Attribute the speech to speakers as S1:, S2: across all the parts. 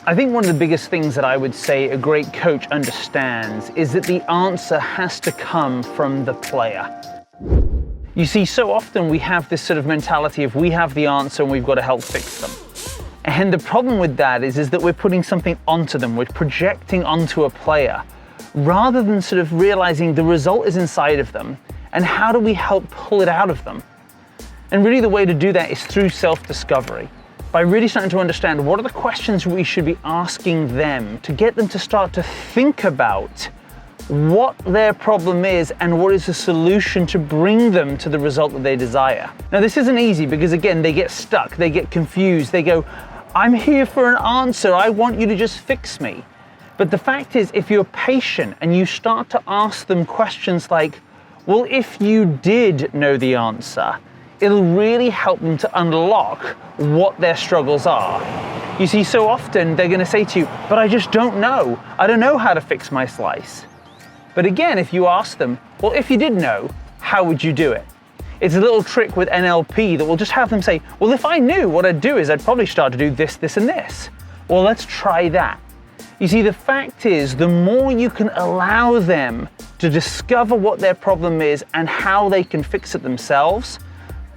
S1: I think one of the biggest things that I would say a great coach understands is that the answer has to come from the player. You see, so often we have this sort of mentality of we have the answer and we've got to help fix them. And the problem with that is that we're putting something onto them, we're projecting onto a player, rather than sort of realizing the result is inside of them and how do we help pull it out of them. And really the way to do that is through self-discovery. By really starting to understand what are the questions we should be asking them to get them to start to think about what their problem is and what is the solution to bring them to the result that they desire. Now this isn't easy because again, they get stuck, they get confused, they go, I'm here for an answer, I want you to just fix me. But the fact is, if you're patient and you start to ask them questions like, well, if you did know the answer, it'll really help them to unlock what their struggles are. You see, so often they're gonna say to you, but I just don't know. I don't know how to fix my slice. But again, if you ask them, well, if you did know, how would you do it? It's a little trick with NLP that will just have them say, well, if I knew, what I'd do is I'd probably start to do this, this, and this. Well, let's try that. You see, the fact is, the more you can allow them to discover what their problem is and how they can fix it themselves,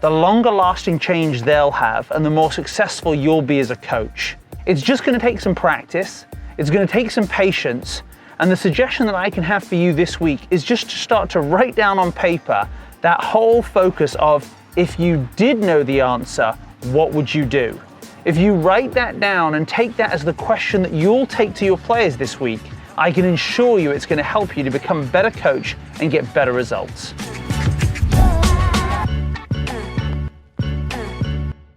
S1: the longer lasting change they'll have and the more successful you'll be as a coach. It's just gonna take some practice, it's gonna take some patience, and the suggestion that I can have for you this week is just to start to write down on paper that whole focus of, if you did know the answer, what would you do? If you write that down and take that as the question that you'll take to your players this week, I can assure you it's gonna help you to become a better coach and get better results.